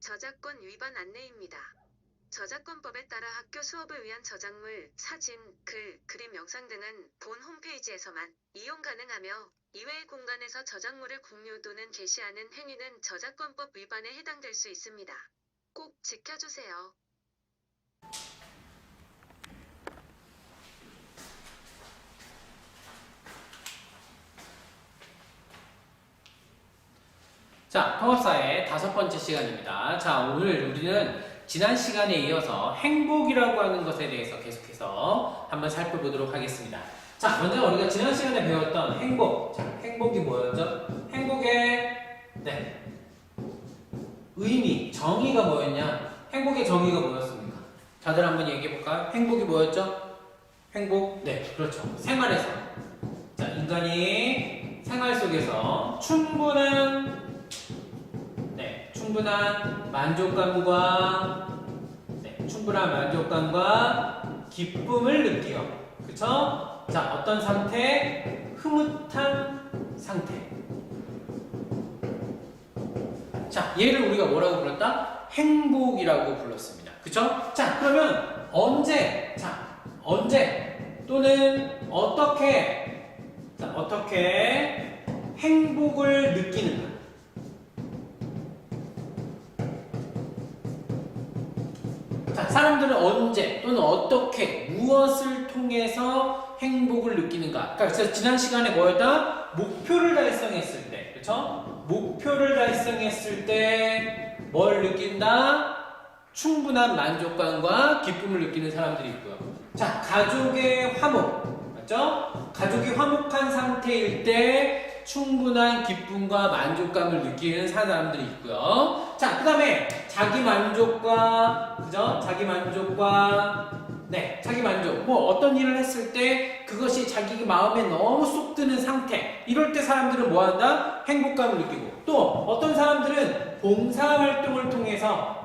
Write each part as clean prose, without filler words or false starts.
저작권 위반 안내입니다. 저작권법에 따라 학교 수업을 위한 저작물, 사진, 글, 그림, 영상 등은 본 홈페이지에서만 이용 가능하며 이외의 공간에서 저작물을 공유 또는 게시하는 행위는 저작권법 위반에 해당될 수 있습니다. 꼭 지켜주세요. 자, 통합사의 5번째 시간입니다. 자, 오늘 우리는 지난 시간에 이어서 행복이라고 하는 것에 대해서 계속해서 한번 살펴보도록 하겠습니다. 자, 먼저 우리가 지난 시간에 배웠던 행복. 자, 행복이 뭐였죠? 행복의, 의미, 정의가 뭐였냐? 행복의 정의가 뭐였습니까? 다들 한번 얘기해볼까요? 행복이 뭐였죠? 행복, 그렇죠. 생활에서. 자, 인간이 생활 속에서 충분한 만족감과 기쁨을 느끼어. 그쵸? 자, 어떤 상태? 흐뭇한 상태. 자, 얘를 우리가 뭐라고 불렀다? 행복이라고 불렀습니다. 그쵸? 자, 그러면 언제 또는 어떻게 행복을 느끼는가? 자, 사람들은 언제 또는 어떻게 무엇을 통해서 행복을 느끼는가? 그래서 지난 시간에 뭐였다? 목표를 달성했을 때, 그렇죠? 목표를 달성했을 때 뭘 느낀다? 충분한 만족감과 기쁨을 느끼는 사람들이 있고요. 자, 가족의 화목, 맞죠? 가족이 화목한 상태일 때 충분한 기쁨과 만족감을 느끼는 사람들이 있고요. 자, 그 다음에 자기 만족과 뭐 어떤 일을 했을 때 그것이 자기 마음에 너무 쏙 드는 상태, 이럴 때 사람들은 뭐 한다? 행복감을 느끼고, 또 어떤 사람들은 봉사활동을 통해서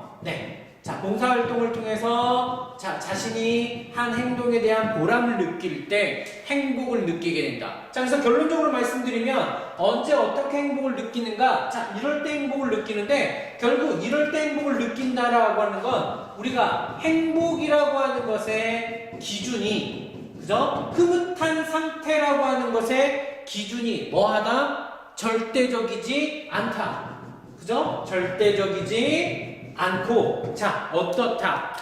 자신이 한 행동에 대한 보람을 느낄 때 행복을 느끼게 된다. 자, 그래서 결론적으로 말씀드리면 언제 어떻게 행복을 느끼는가? 자, 이럴 때 행복을 느끼는데, 결국 이럴 때 행복을 느낀다라고 하는 건 우리가 행복이라고 하는 것의 기준이, 그죠? 흐뭇한 상태라고 하는 것의 기준이 뭐하다? 절대적이지 않다. 그죠? 절대적이지 않고, 자, 어떻다?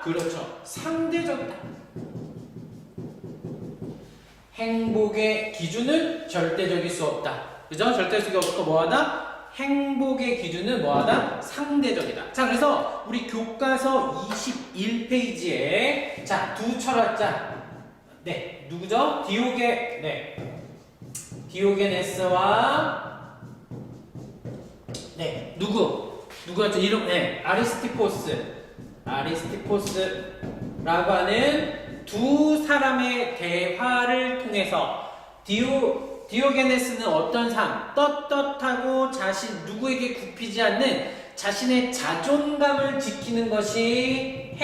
그렇죠. 상대적이다. 행복의 기준은 절대적일 수 없다. 그죠? 절대적이 없고 뭐하다? 행복의 기준은 뭐하다? 상대적이다. 자, 그래서 우리 교과서 21페이지에 자, 두 철학자, 누구죠? 디오게네스와 누구였죠? 이름, 아리스티포스라고 하는 두 사람의 대화를 통해서 디오게네스는 어떤 삶, 떳떳하고 누구에게 굽히지 않는 자신의 자존감을 지키는 것이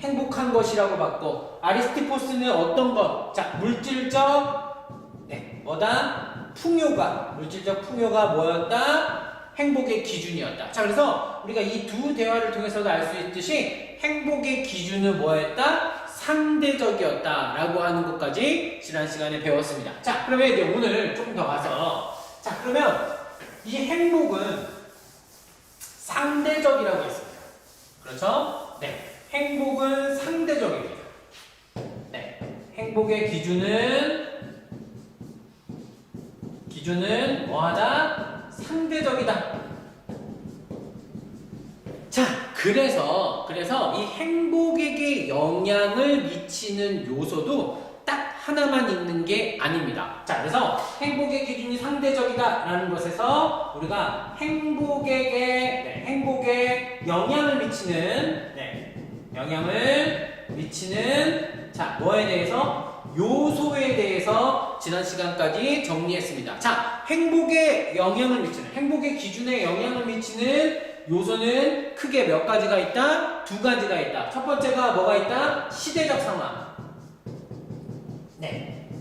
행복한 것이라고 봤고, 아리스티포스는 어떤 것? 자, 물질적 풍요가 뭐였다? 행복의 기준이었다. 자, 그래서 우리가 이 두 대화를 통해서도 알 수 있듯이 행복의 기준은 뭐였다? 상대적이었다라고 하는 것까지 지난 시간에 배웠습니다. 자, 그러면 이제 오늘 조금 더 가서, 자, 그러면 이 행복은 상대적이라고 했습니다. 그렇죠? 행복은 상대적입니다. 행복의 기준은 뭐하다? 상대적이다. 자, 그래서 이 행복에게 영향을 미치는 요소도 딱 하나만 있는 게 아닙니다. 자, 그래서 행복의 기준이 상대적이다라는 것에서 우리가 행복에 영향을 미치는 자, 뭐에 대해서? 요소에 대해서 지난 시간까지 정리했습니다. 자, 행복의 기준에 영향을 미치는 요소는 크게 몇 가지가 있다? 두 가지가 있다. 첫 번째가 뭐가 있다? 시대적 상황.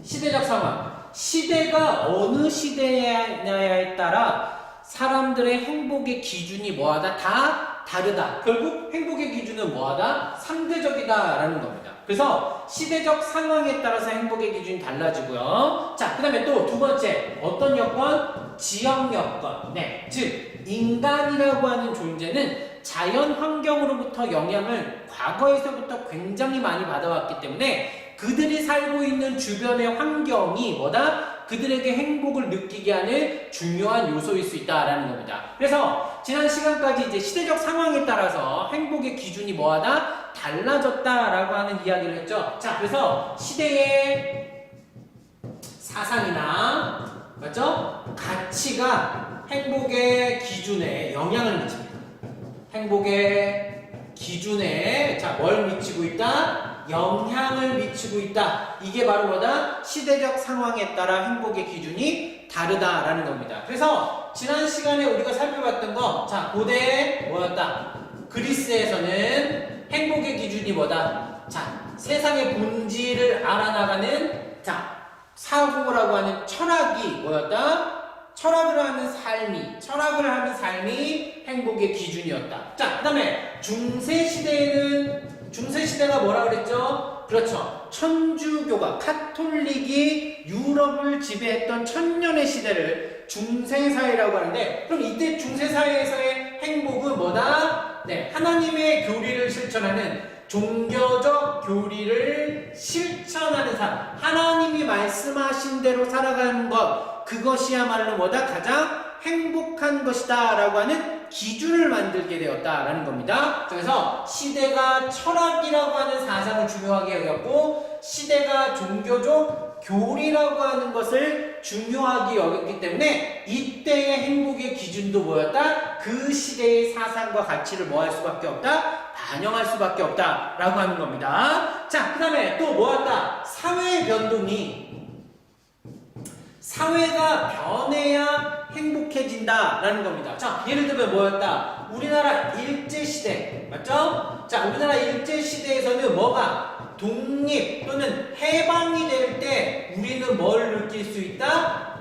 시대적 상황. 시대가 어느 시대냐에 따라 사람들의 행복의 기준이 뭐하다? 다 다르다. 결국 행복의 기준은 뭐하다? 상대적이다라는 겁니다. 그래서 시대적 상황에 따라서 행복의 기준이 달라지고요. 자, 그 다음에 또 두 번째 어떤 여건? 지역 여건. 네, 즉 인간이라고 하는 존재는 자연 환경으로부터 영향을 과거에서부터 굉장히 많이 받아왔기 때문에 그들이 살고 있는 주변의 환경이 뭐다? 그들에게 행복을 느끼게 하는 중요한 요소일 수 있다라는 겁니다. 그래서 지난 시간까지 이제 시대적 상황에 따라서 행복의 기준이 뭐하다? 달라졌다라고 하는 이야기를 했죠. 자, 그래서 시대의 사상이나 맞죠? 가치가 행복의 기준에 영향을 미칩니다. 행복의 기준에 뭘 미치고 있다? 영향을 미치고 있다. 이게 바로 뭐다? 시대적 상황에 따라 행복의 기준이 다르다라는 겁니다. 그래서 지난 시간에 우리가 살펴봤던 거, 자, 고대 뭐였다? 그리스에서는 행복의 기준이 뭐다? 자, 세상의 본질을 알아나가는 사고라고 하는 철학이 뭐였다? 철학을 하는 삶이 행복의 기준이었다. 자, 그 다음에 중세시대가 뭐라 그랬죠? 그렇죠. 천주교가, 카톨릭이 유럽을 지배했던 천년의 시대를 중세사회라고 하는데, 그럼 이때 중세사회에서의 행복은 뭐다? 네, 하나님의 교리를 실천하는 종교적 교리를 실천하는 삶, 하나님이 말씀하신 대로 살아가는 것, 그것이야말로 뭐다? 가장 행복한 것이다 라고 하는 기준을 만들게 되었다라는 겁니다. 그래서 시대가 철학이라고 하는 사상을 중요하게 여겼고 시대가 종교적 교리라고 하는 것을 중요하게 여겼기 때문에 이때의 행복의 기준도 뭐였다? 그 시대의 사상과 가치를 뭐 할 수밖에 없다? 반영할 수밖에 없다라고 하는 겁니다. 자, 그 다음에 또 뭐였다? 사회의 변동이 사회가 변해야 행복해진다라는 겁니다. 자, 예를 들면 뭐였다? 우리나라 일제시대, 맞죠? 자, 우리나라 일제시대에서는 뭐가? 독립 또는 해방이 될 때 우리는 뭘 느낄 수 있다?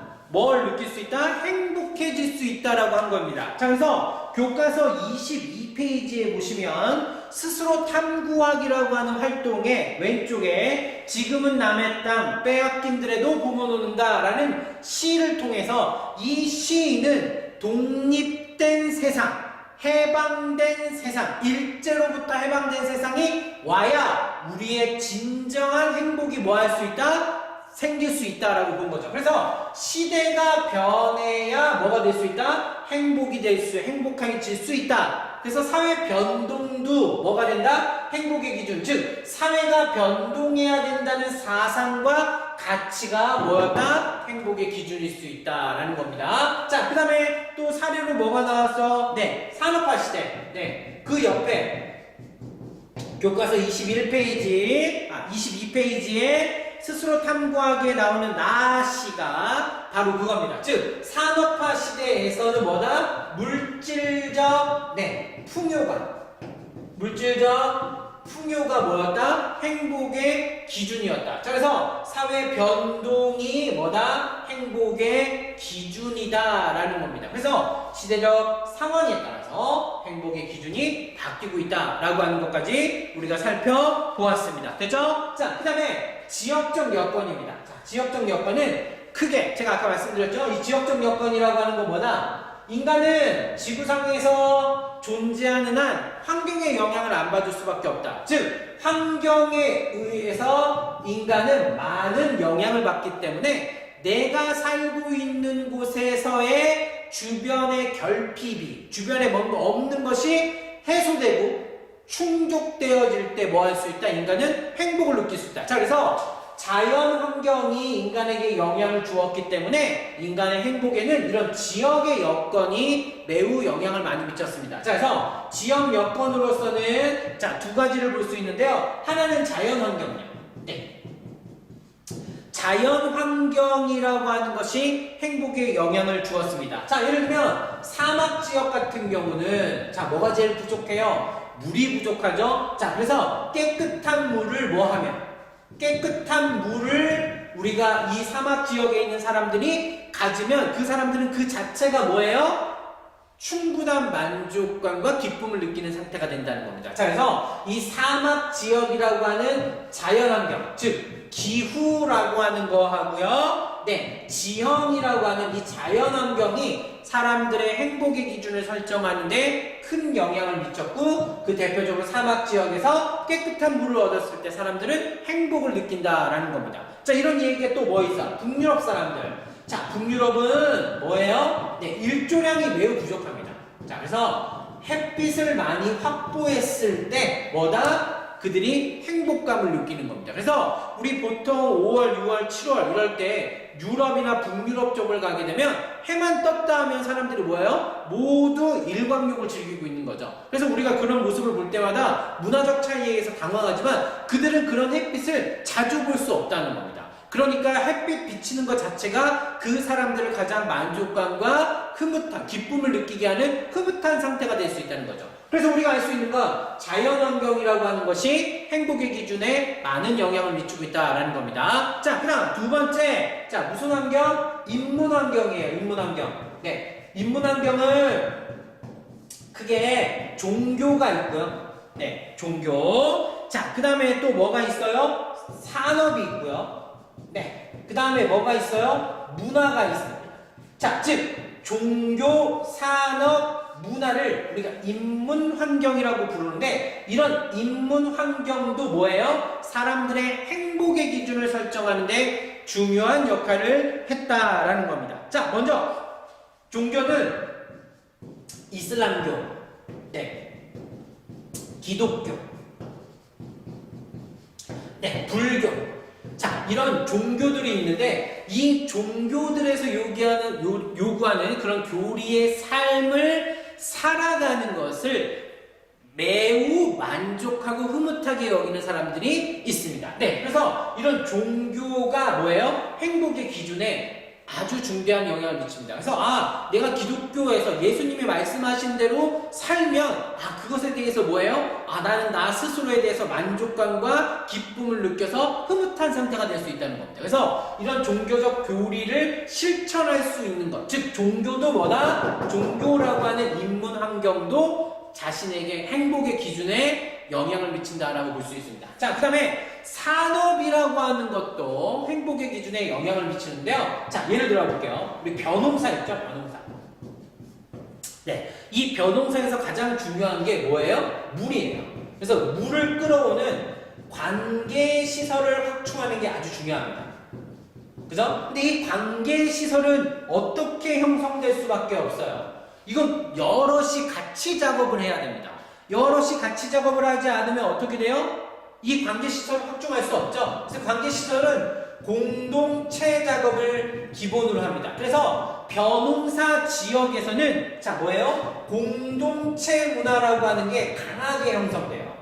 행복해질 수 있다라고 한 겁니다. 자, 그래서 교과서 22페이지에 보시면 스스로 탐구하기라고 하는 활동의 왼쪽에 지금은 남의 땅 빼앗긴들에도 봄은 오는다라는 시를 통해서 이 시인은 독립된 세상, 해방된 세상, 일제로부터 해방된 세상이 와야 우리의 진정한 행복이 뭐 할 수 있다? 생길 수 있다라고 본 거죠. 그래서 시대가 변해야 뭐가 될 수 있다? 행복해질 수 있다. 그래서 사회 변동도 뭐가 된다? 행복의 기준. 즉, 사회가 변동해야 된다는 사상과 가치가 뭐였다? 행복의 기준일 수 있다라는 겁니다. 자, 그 다음에 또 사례로 뭐가 나왔어? 네, 산업화 시대. 네, 그 옆에 교과서 22페이지에 스스로 탐구하기에 나오는 나시가 바로 그겁니다. 즉, 산업화 시대에서는 뭐다? 물질적 풍요가 뭐였다? 행복의 기준이었다. 자, 그래서 사회 변동이 뭐다? 행복의 기준이다라는 겁니다. 그래서 시대적 상황에 따라서 행복의 기준이 바뀌고 있다라고 하는 것까지 우리가 살펴보았습니다. 됐죠? 자, 그 다음에 지역적 여건입니다. 자, 지역적 여건은 크게 제가 아까 말씀드렸죠? 이 지역적 여건이라고 하는 건 뭐다? 인간은 지구상에서 존재하는 한 환경의 영향을 안 받을 수밖에 없다. 즉, 환경에 의해서 인간은 많은 영향을 받기 때문에 내가 살고 있는 곳에서의 주변의 결핍이, 주변에 뭔가 없는 것이 해소되고 충족되어질 때 뭐 할 수 있다? 인간은 행복을 느낄 수 있다. 자, 그래서 자연 환경이 인간에게 영향을 주었기 때문에 인간의 행복에는 이런 지역의 여건이 매우 영향을 많이 미쳤습니다. 자, 그래서 지역 여건으로서는 두 가지를 볼 수 있는데요. 하나는 자연 환경이에요. 네. 자연 환경이라고 하는 것이 행복에 영향을 주었습니다. 자, 예를 들면 사막 지역 같은 경우는 뭐가 제일 부족해요? 물이 부족하죠? 자, 그래서 깨끗한 물을 깨끗한 물을 우리가 이 사막 지역에 있는 사람들이 가지면 그 사람들은 그 자체가 뭐예요? 충분한 만족감과 기쁨을 느끼는 상태가 된다는 겁니다. 자, 그래서 이 사막 지역이라고 하는 자연환경, 즉 기후라고 하는 거하고요, 네, 지형이라고 하는 이 자연환경이 사람들의 행복의 기준을 설정하는데 큰 영향을 미쳤고, 그 대표적으로 사막 지역에서 깨끗한 물을 얻었을 때 사람들은 행복을 느낀다라는 겁니다. 자, 이런 얘기가 또 뭐 있어? 북유럽 사람들. 자, 북유럽은 뭐예요? 네, 일조량이 매우 부족합니다. 자, 그래서 햇빛을 많이 확보했을 때 뭐다? 그들이 행복감을 느끼는 겁니다. 그래서 우리 보통 5월, 6월, 7월 이럴 때 유럽이나 북유럽 쪽을 가게 되면 해만 떴다 하면 사람들이 뭐예요? 모두 일광욕을 즐기고 있는 거죠. 그래서 우리가 그런 모습을 볼 때마다 문화적 차이에 의해서 당황하지만 그들은 그런 햇빛을 자주 볼 수 없다는 겁니다. 그러니까 햇빛 비치는 것 자체가 그 사람들을 가장 만족감과 흐뭇한, 기쁨을 느끼게 하는 흐뭇한 상태가 될 수 있다는 거죠. 그래서 우리가 알 수 있는 건 자연환경이라고 하는 것이 행복의 기준에 많은 영향을 미치고 있다는 겁니다. 자, 그 다음 두 번째, 자, 무슨 환경? 인문환경이에요. 인문환경. 네, 인문환경을 크게 종교가 있고요. 네, 종교. 자, 그 다음에 또 뭐가 있어요? 산업이 있고요. 네, 그 다음에 뭐가 있어요? 문화가 있습니다. 자, 즉 종교, 산업, 문화를 우리가 인문환경이라고 부르는데, 이런 인문환경도 뭐예요? 사람들의 행복의 기준을 설정하는데 중요한 역할을 했다라는 겁니다. 자, 먼저 종교는 이슬람교, 네, 기독교, 네, 불교. 자, 이런 종교들이 있는데 이 종교들에서 요구하는 그런 교리의 삶을 살아가는 것을 매우 만족하고 흐뭇하게 여기는 사람들이 있습니다. 네, 그래서 이런 종교가 뭐예요? 행복의 기준에 아주 중대한 영향을 미칩니다. 그래서 내가 기독교에서 예수님이 말씀하신 대로 살면 그것에 대해서 뭐예요? 나는 나 스스로에 대해서 만족감과 기쁨을 느껴서 흐뭇한 상태가 될 수 있다는 겁니다. 그래서 이런 종교적 교리를 실천할 수 있는 것, 즉 종교도 뭐다? 종교라고 하는 인문 환경도 자신에게 행복의 기준에 영향을 미친다라고 볼 수 있습니다. 자, 그 다음에 산업이라고 하는 것도 행복의 기준에 영향을 미치는데요. 자, 예를 들어 볼게요. 우리 벼농사 있죠? 벼농사. 네, 이 벼농사에서 가장 중요한 게 뭐예요? 물이에요. 그래서 물을 끌어오는 관계시설을 확충하는 게 아주 중요합니다. 그죠? 근데 이 관계시설은 어떻게 형성될 수밖에 없어요? 이건 여럿이 같이 작업을 해야 됩니다. 여럿이 같이 작업을 하지 않으면 어떻게 돼요? 이 관계시설을 확충할 수 없죠. 그래서 관계시설은 공동체 작업을 기본으로 합니다. 그래서 벼농사 지역에서는 자, 뭐예요? 공동체 문화라고 하는 게 강하게 형성돼요.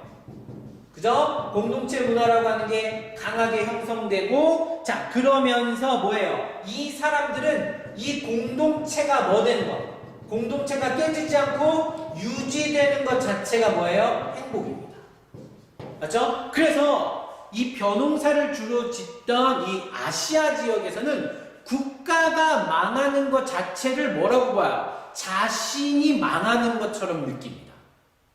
그죠? 공동체 문화라고 하는 게 강하게 형성되고, 자, 그러면서 뭐예요? 이 사람들은 이 공동체가 뭐 되는 거? 공동체가 깨지지 않고 유지되는 것 자체가 뭐예요? 행복입니다. 맞죠? 그래서 이 벼농사를 주로 짓던 이 아시아 지역에서는 국가가 망하는 것 자체를 뭐라고 봐요? 자신이 망하는 것처럼 느낍니다.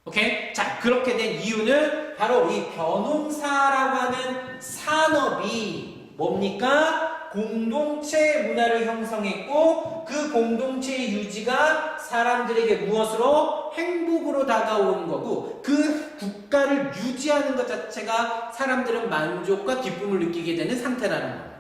오케이? 자, 그렇게 된 이유는 바로 이 벼농사라고 하는 산업이 뭡니까? 공동체 문화를 형성했고, 그 공동체의 유지가 사람들에게 무엇으로? 행복으로 다가오는 거고, 그 국가를 유지하는 것 자체가 사람들은 만족과 기쁨을 느끼게 되는 상태라는 겁니다.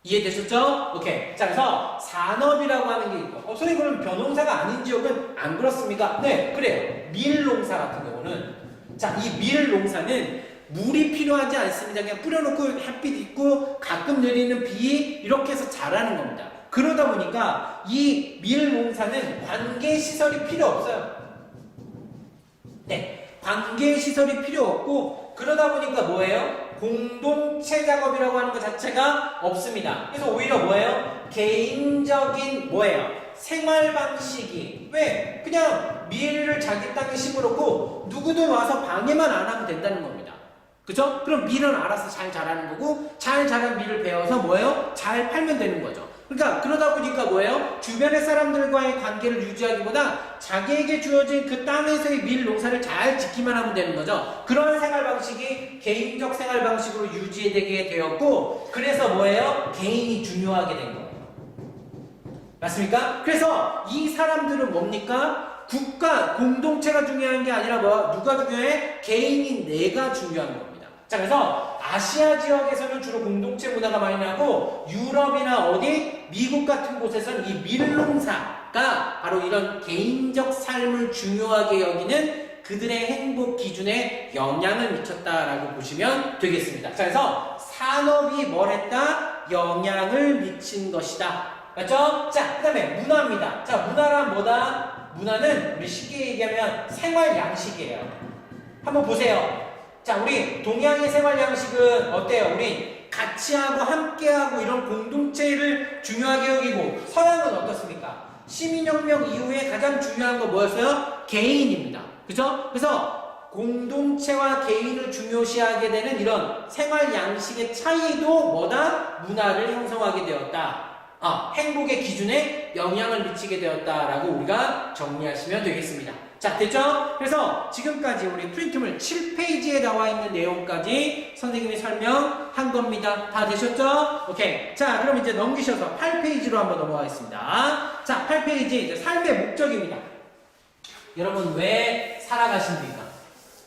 이해되셨죠? 오케이. 자, 그래서 산업이라고 하는 게 있고, 선생님 그럼 벼농사가 아닌 지역은 안 그렇습니까? 네, 그래요. 밀농사 같은 경우는, 자, 이 밀농사는 물이 필요하지 않습니다. 그냥 뿌려놓고 햇빛 있고 가끔 내리는 비 이렇게 해서 자라는 겁니다. 그러다 보니까 이 밀농사는 관계시설이 필요 없어요. 네, 관계시설이 필요 없고, 그러다 보니까 뭐예요? 공동체 작업이라고 하는 것 자체가 없습니다. 그래서 오히려 뭐예요? 개인적인 뭐예요? 생활 방식이, 왜? 그냥 밀을 자기 땅에 심어놓고 누구든 와서 방해만 안 하면 된다는 겁니다. 그죠? 그럼 밀은 알아서 잘 자라는 거고, 잘 자란 밀을 베어서 뭐예요? 잘 팔면 되는 거죠. 그러니까 그러다 보니까 뭐예요? 주변의 사람들과의 관계를 유지하기보다 자기에게 주어진 그 땅에서의 밀 농사를 잘 지키만 하면 되는 거죠. 그런 생활 방식이 개인적 생활 방식으로 유지되게 되었고, 그래서 뭐예요? 개인이 중요하게 된 거예요. 맞습니까? 그래서 이 사람들은 뭡니까? 국가, 공동체가 중요한 게 아니라 누가 중요해? 개인인 내가 중요한 겁니다. 자, 그래서 아시아 지역에서는 주로 공동체 문화가 많이 나고, 유럽이나 어디 미국 같은 곳에서는 이 밀농사가 바로 이런 개인적 삶을 중요하게 여기는 그들의 행복 기준에 영향을 미쳤다라고 보시면 되겠습니다. 자, 그래서 산업이 뭘 했다? 영향을 미친 것이다. 맞죠? 자, 그 다음에 문화입니다. 자, 문화란 뭐다? 문화는 우리 쉽게 얘기하면 생활 양식이에요. 한번 보세요. 자, 우리 동양의 생활 양식은 어때요? 우리 같이 하고 함께 하고 이런 공동체를 중요하게 여기고, 서양은 어떻습니까? 시민혁명 이후에 가장 중요한 건 뭐였어요? 개인입니다. 그죠? 그래서 공동체와 개인을 중요시하게 되는 이런 생활 양식의 차이도 뭐다? 문화를 형성하게 되었다. 행복의 기준에 영향을 미치게 되었다라고 우리가 정리하시면 되겠습니다. 자, 됐죠? 그래서 지금까지 우리 프린트물 7페이지에 나와 있는 내용까지 선생님이 설명한 겁니다. 다 되셨죠? 오케이. 자, 그럼 이제 넘기셔서 8페이지로 한번 넘어가겠습니다. 자, 8페이지 이제 삶의 목적입니다. 여러분 왜 살아가십니까?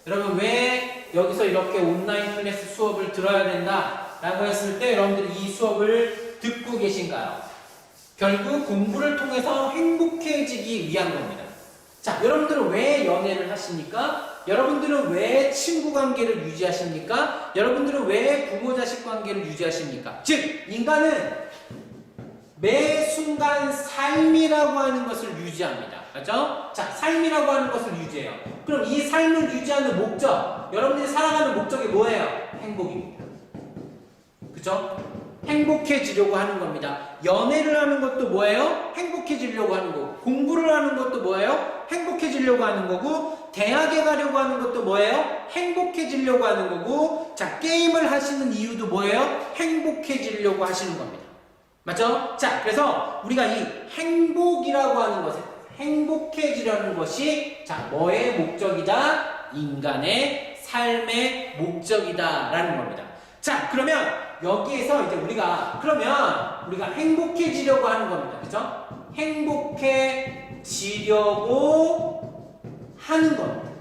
여러분 왜 여기서 이렇게 온라인 클래스 수업을 들어야 된다? 라고 했을 때 여러분들이 이 수업을 듣고 계신가요? 결국 공부를 통해서 행복해지기 위한 겁니다. 자, 여러분들은 왜 연애를 하십니까? 여러분들은 왜 친구 관계를 유지하십니까? 여러분들은 왜 부모 자식 관계를 유지하십니까? 즉, 인간은 매 순간 삶이라고 하는 것을 유지합니다. 맞죠? 자, 삶이라고 하는 것을 유지해요. 그럼 이 삶을 유지하는 목적, 여러분들이 살아가는 목적이 뭐예요? 행복입니다. 그죠? 행복해지려고 하는 겁니다. 연애를 하는 것도 뭐예요? 행복해지려고 하는 거고, 공부를 하는 것도 뭐예요? 행복해지려고 하는 거고, 대학에 가려고 하는 것도 뭐예요? 행복해지려고 하는 거고, 자, 게임을 하시는 이유도 뭐예요? 행복해지려고 하시는 겁니다. 맞죠? 자, 그래서 우리가 이 행복이라고 하는 것에 행복해지려는 것이 자, 뭐의 목적이다? 인간의 삶의 목적이다 라는 겁니다. 자, 그러면 여기에서 이제 우리가 행복해지려고 하는 겁니다. 그죠? 행복해지려고 하는 겁니다.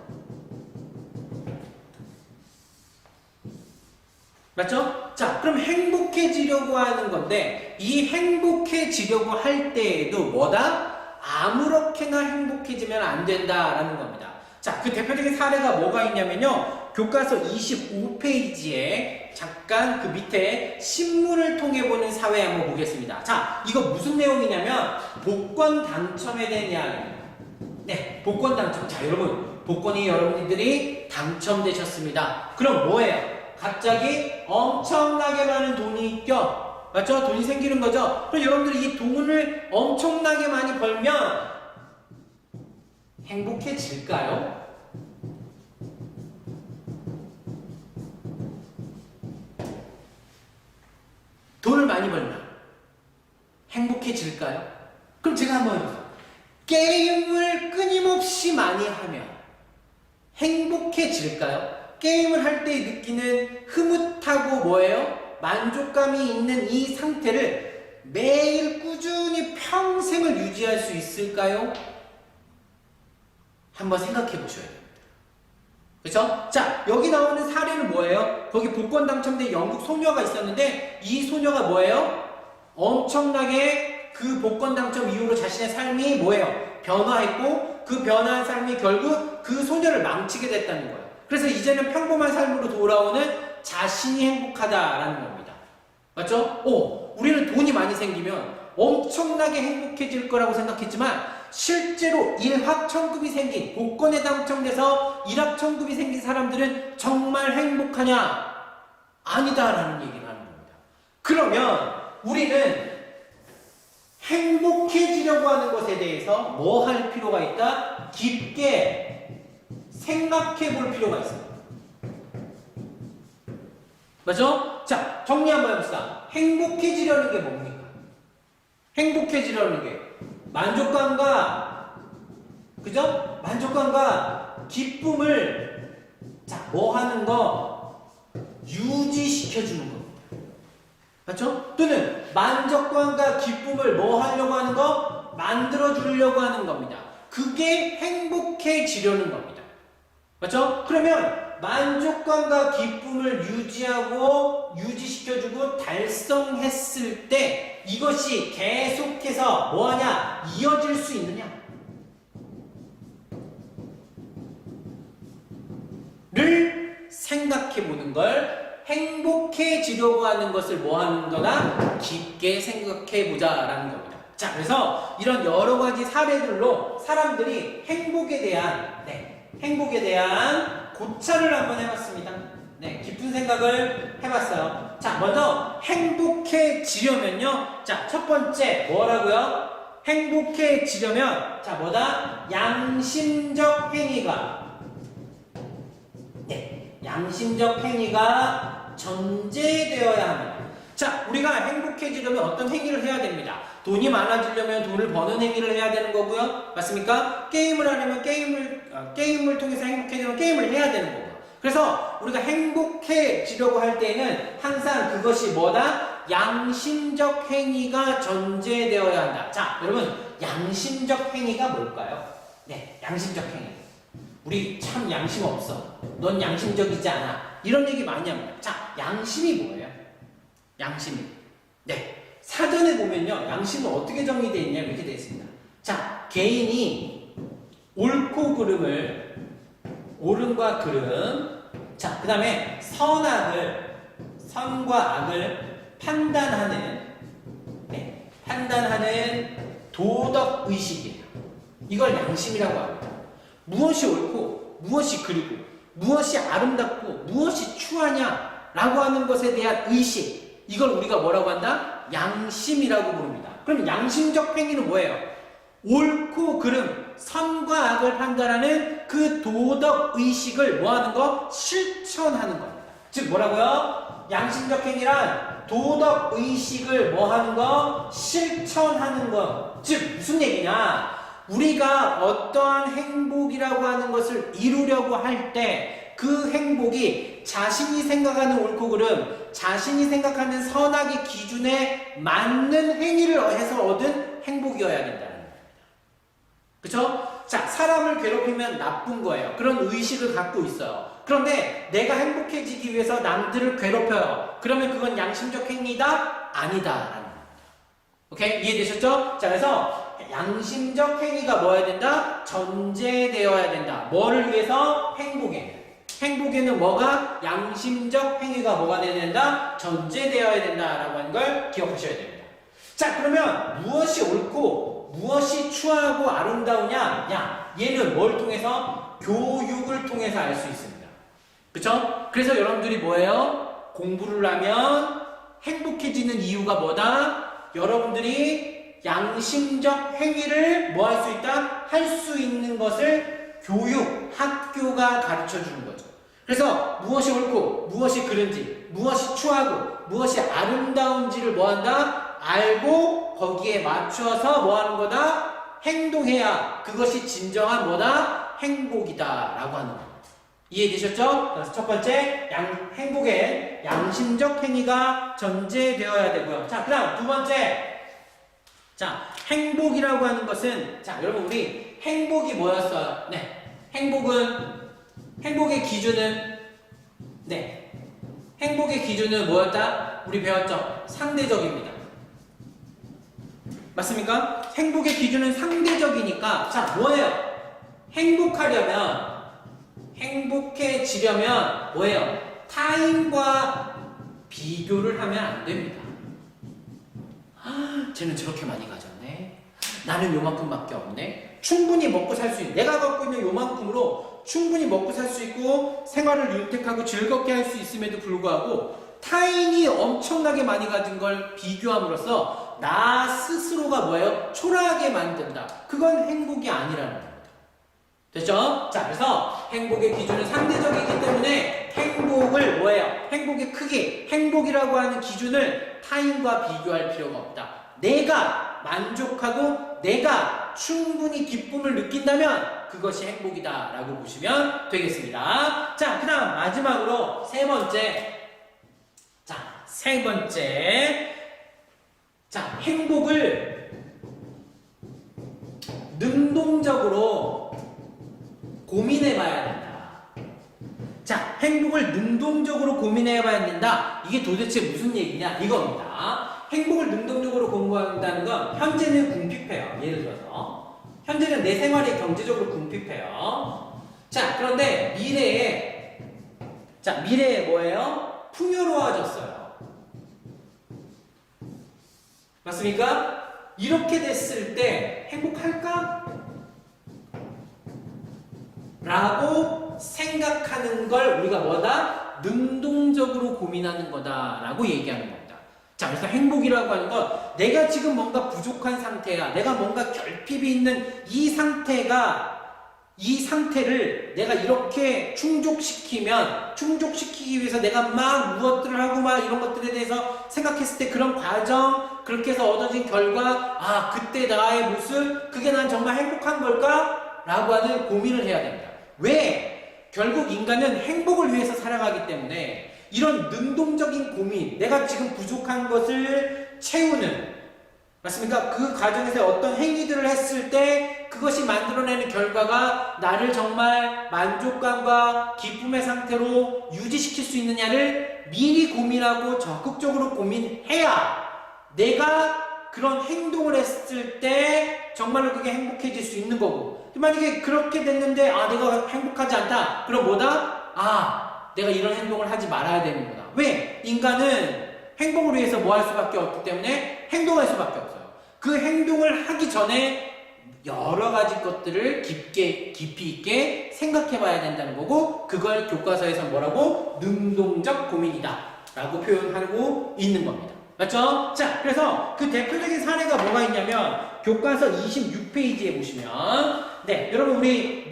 맞죠? 자, 그럼 행복해지려고 하는 건데, 이 행복해지려고 할 때에도 뭐다? 아무렇게나 행복해지면 안 된다라는 겁니다. 자, 그 대표적인 사례가 뭐가 있냐면요. 교과서 25페이지에 잠깐 그 밑에 신문을 통해 보는 사회 한번 보겠습니다. 자, 이거 무슨 내용이냐면 복권 당첨에 대한 이야기입니다. 네, 복권 당첨. 자, 여러분, 복권이 여러분들이 당첨되셨습니다. 그럼 뭐예요? 갑자기 엄청나게 많은 돈이 있죠? 맞죠? 돈이 생기는 거죠? 그럼 여러분들이 이 돈을 엄청나게 많이 벌면 행복해질까요? 돈을 많이 벌면 행복해질까요? 그럼 제가 한번 해보세요. 게임을 끊임없이 많이 하면 행복해질까요? 게임을 할 때 느끼는 흐뭇하고 뭐예요? 만족감이 있는 이 상태를 매일 꾸준히 평생을 유지할 수 있을까요? 한번 생각해 보셔야 됩니다. 그렇죠? 자, 여기 나오는 사례는 뭐예요? 거기 복권 당첨된 영국 소녀가 있었는데 이 소녀가 뭐예요? 엄청나게 그 복권 당첨 이후로 자신의 삶이 뭐예요? 변화했고 그 변화한 삶이 결국 그 소녀를 망치게 됐다는 거예요. 그래서 이제는 평범한 삶으로 돌아오는 자신이 행복하다라는 겁니다. 맞죠? 우리는 돈이 많이 생기면 엄청나게 행복해질 거라고 생각했지만 실제로 일확천금이 생긴, 복권에 당첨돼서 일확천금이 생긴 사람들은 정말 행복하냐? 아니다라는 얘기를 하는 겁니다. 그러면 우리는 행복해지려고 하는 것에 대해서 뭐 할 필요가 있다? 깊게 생각해 볼 필요가 있습니다. 맞죠? 자, 정리 한번 해봅시다. 행복해지려는 게 뭡니까? 행복해지려는 게 만족감과 그죠? 만족감과 기쁨을 자, 뭐 하는 거? 유지시켜주는 겁니다. 맞죠? 또는 만족감과 기쁨을 뭐 하려고 하는 거? 만들어주려고 하는 겁니다. 그게 행복해지려는 겁니다. 맞죠? 그러면 만족감과 기쁨을 유지시켜주고 달성했을 때 이것이 계속해서 뭐하냐? 이어질 수 있느냐? 를 생각해 보는 걸 행복해지려고 하는 것을 뭐 하는 거다? 깊게 생각해 보자라는 겁니다. 자, 그래서 이런 여러 가지 사례들로 사람들이 행복에 대한 고찰을 한번 해봤습니다. 네, 깊은 생각을 해봤어요. 자, 먼저 행복해지려면요. 자, 첫 번째 뭐라고요? 행복해지려면 자, 뭐다? 양심적 행위가 양심적 행위가 전제되어야 합니다. 자, 우리가 행복해지려면 어떤 행위를 해야 됩니다. 돈이 많아지려면 돈을 버는 행위를 해야 되는 거고요. 맞습니까? 게임을 하려면 게임을 통해서 행복해지려면 게임을 해야 되는 거고요. 그래서 우리가 행복해지려고 할 때는 항상 그것이 뭐다? 양심적 행위가 전제되어야 한다. 자, 여러분, 양심적 행위가 뭘까요? 네, 양심적 행위. 우리 참 양심 없어. 넌 양심적이지 않아. 이런 얘기 많이 합니다. 자, 양심이 뭐예요? 양심이. 네. 사전에 보면요. 양심은 어떻게 정의되어 있냐 이렇게 되어 있습니다. 자, 개인이 옳고 그름을 옳음과 그름. 자, 그 다음에 선과 악을 판단하는 도덕 의식이에요. 이걸 양심이라고 합니다. 무엇이 옳고 무엇이 그리고 무엇이 아름답고 무엇이 추하냐 라고 하는 것에 대한 의식, 이걸 우리가 뭐라고 한다? 양심이라고 부릅니다. 그럼 양심적 행위는 뭐예요? 옳고 그름, 선과 악을 판단하는 그 도덕 의식을 뭐하는 거? 실천하는 겁니다. 즉 뭐라고요? 양심적 행위란 도덕 의식을 뭐하는 거? 실천하는 것. 즉 무슨 얘기냐? 우리가 어떠한 행복이라고 하는 것을 이루려고 할 때 그 행복이 자신이 생각하는 옳고 그름, 자신이 생각하는 선악의 기준에 맞는 행위를 해서 얻은 행복이어야 된다는 겁니다. 그쵸? 자, 사람을 괴롭히면 나쁜 거예요. 그런 의식을 갖고 있어요. 그런데 내가 행복해지기 위해서 남들을 괴롭혀요. 그러면 그건 양심적 행위다? 아니다. 라는 겁니다. 오케이? 이해되셨죠? 자, 그래서 양심적 행위가 뭐여야 된다? 전제되어야 된다. 뭐를 위해서? 행복에는 뭐가? 양심적 행위가 뭐가 되어야 된다? 전제되어야 된다라고 하는 걸 기억하셔야 됩니다. 자, 그러면 무엇이 옳고 무엇이 추하고 아름다우냐? 얘는 뭘 통해서? 교육을 통해서 알 수 있습니다. 그쵸? 그래서 여러분들이 뭐예요? 공부를 하면 행복해지는 이유가 뭐다? 여러분들이 양심적 행위를 뭐 할 수 있다? 할 수 있는 것을 학교가 가르쳐 주는 거죠. 그래서 무엇이 옳고 무엇이 그른지, 무엇이 추하고 무엇이 아름다운지를 뭐 한다? 알고 거기에 맞춰서 뭐 하는 거다? 행동해야 그것이 진정한 뭐다? 행복이다 라고 하는 겁니다. 이해되셨죠? 그래서 첫 번째, 행복엔 양심적 행위가 전제되어야 되고요. 자, 그 다음 두 번째. 자, 행복이라고 하는 것은, 자, 여러분, 우리 행복이 뭐였어요? 네. 행복의 기준은 뭐였다? 우리 배웠죠? 상대적입니다. 맞습니까? 행복의 기준은 상대적이니까, 자, 뭐예요? 행복해지려면 뭐예요? 타인과 비교를 하면 안 됩니다. 쟤는 저렇게 많이 가졌네. 나는 요만큼밖에 없네. 충분히 먹고 살 수 있는, 내가 갖고 있는 요만큼으로 충분히 먹고 살 수 있고 생활을 윤택하고 즐겁게 할 수 있음에도 불구하고 타인이 엄청나게 많이 가진 걸 비교함으로써 나 스스로가 뭐예요? 초라하게 만든다. 그건 행복이 아니라는 겁니다. 됐죠? 자, 그래서 행복의 기준은 상대적이기 때문에 행복을 뭐예요? 행복의 크기, 행복이라고 하는 기준을 타인과 비교할 필요가 없다. 내가 만족하고 내가 충분히 기쁨을 느낀다면 그것이 행복이다 라고 보시면 되겠습니다. 자, 그 다음 마지막으로 세 번째. 자, 행복을 능동적으로 고민해 봐야 된다. 자, 행복을 능동적으로 고민해 봐야 된다. 이게 도대체 무슨 얘기냐? 이겁니다. 행복을 능동적으로 공부한다는 건 현재는 궁핍해요. 예를 들어서 현재는 내 생활이 경제적으로 궁핍해요. 자, 그런데 미래에 뭐예요? 풍요로워졌어요. 맞습니까? 이렇게 됐을 때 행복할까? 라고 생각하는 걸 우리가 뭐다? 능동적으로 고민하는 거다 라고 얘기하는 겁니다. 자, 그래서 행복이라고 하는 건 내가 지금 뭔가 부족한 상태야, 내가 뭔가 결핍이 있는 이 상태를 내가 이렇게 충족시키기 위해서 내가 막 무엇들을 하고 막 이런 것들에 대해서 생각했을 때 그런 과정, 그렇게 해서 얻어진 결과, 그때 나의 모습, 그게 난 정말 행복한 걸까? 라고 하는 고민을 해야 됩니다. 왜? 결국 인간은 행복을 위해서 살아가기 때문에 이런 능동적인 고민, 내가 지금 부족한 것을 채우는, 맞습니까? 그 과정에서 어떤 행위들을 했을 때 그것이 만들어내는 결과가 나를 정말 만족감과 기쁨의 상태로 유지시킬 수 있느냐를 미리 고민하고 적극적으로 고민해야 내가 그런 행동을 했을 때 정말로 그게 행복해질 수 있는 거고, 만약에 그렇게 됐는데 내가 행복하지 않다, 그럼 뭐다? 내가 이런 행동을 하지 말아야 되는구나. 왜? 인간은 행복을 위해서 뭐 할 수밖에 없기 때문에 행동할 수밖에 없어요. 그 행동을 하기 전에 여러 가지 것들을 깊이 있게 생각해 봐야 된다는 거고, 그걸 교과서에서 뭐라고? 능동적 고민이다 라고 표현하고 있는 겁니다. 맞죠? 자, 그래서 그 대표적인 사례가 뭐가 있냐면 교과서 26페이지에 보시면, 네, 여러분 우리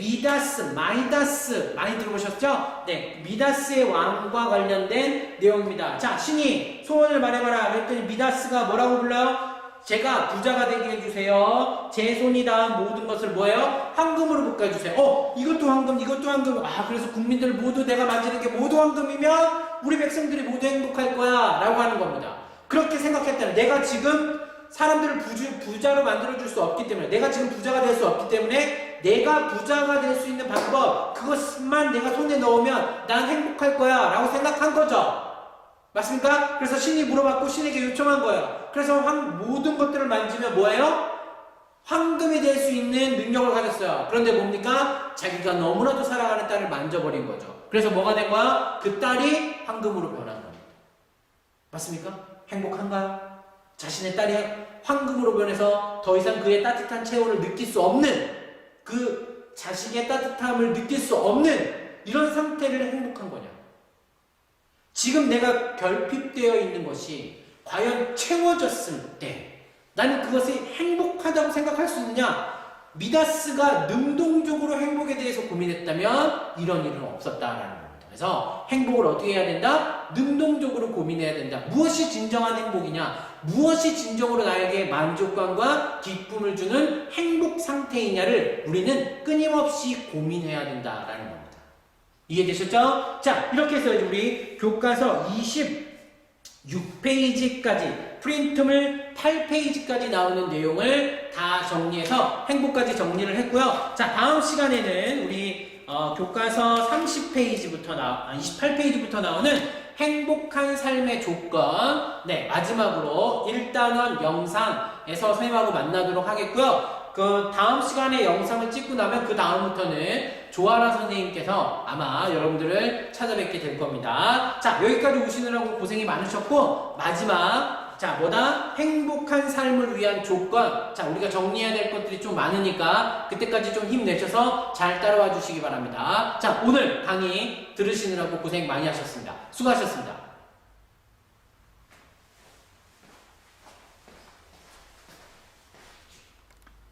마이다스 많이 들어보셨죠? 네, 미다스의 왕과 관련된 내용입니다. 자, 신이 소원을 말해봐라 그랬더니 미다스가 뭐라고 불러요? 제가 부자가 되게 해주세요. 제 손이 닿은 모든 것을 뭐예요? 황금으로 볶아주세요. 이것도 황금, 이것도 황금. 그래서 국민들 모두 내가 만지는 게 모두 황금이면 우리 백성들이 모두 행복할 거야 라고 하는 겁니다. 그렇게 생각했다면 내가 지금 사람들을 부자로 만들어줄 수 없기 때문에, 내가 지금 부자가 될 수 없기 때문에 내가 부자가 될 수 있는 방법, 그것만 내가 손에 넣으면 난 행복할 거야 라고 생각한 거죠. 맞습니까? 그래서 신이 물어봤고 신에게 요청한 거예요. 그래서 모든 것들을 만지면 뭐예요? 황금이 될 수 있는 능력을 가졌어요. 그런데 뭡니까? 자기가 너무나도 사랑하는 딸을 만져버린 거죠. 그래서 뭐가 된 거야? 그 딸이 황금으로 변한 겁니다. 맞습니까? 행복한가요? 자신의 딸이 황금으로 변해서 더 이상 그의 따뜻한 체온을 느낄 수 없는, 그 자식의 따뜻함을 느낄 수 없는 이런 상태를 행복한 거냐? 지금 내가 결핍되어 있는 것이 과연 채워졌을 때 나는 그것이 행복하다고 생각할 수 있느냐? 미다스가 능동적으로 행복에 대해서 고민했다면 이런 일은 없었다라는 겁니다. 그래서 행복을 어떻게 해야 된다? 능동적으로 고민해야 된다. 무엇이 진정한 행복이냐? 무엇이 진정으로 나에게 만족감과 기쁨을 주는 행복 상태이냐를 우리는 끊임없이 고민해야 된다라는 겁니다. 이해되셨죠? 자, 이렇게 해서 우리 교과서 26페이지까지 프린트물 8페이지까지 나오는 내용을 다 정리해서 행복까지 정리를 했고요. 자, 다음 시간에는 우리 교과서 28페이지부터 나오는 행복한 삶의 조건, 네, 마지막으로 1단원 영상에서 선생님하고 만나도록 하겠고요. 그 다음 시간에 영상을 찍고 나면 그 다음부터는 조아라 선생님께서 아마 여러분들을 찾아뵙게 될 겁니다. 자, 여기까지 오시느라고 고생이 많으셨고, 마지막, 행복한 삶을 위한 조건. 자, 우리가 정리해야 될 것들이 좀 많으니까 그때까지 좀 힘내셔서 잘 따라와 주시기 바랍니다. 자, 오늘 강의 들으시느라고 고생 많이 하셨습니다. 수고하셨습니다.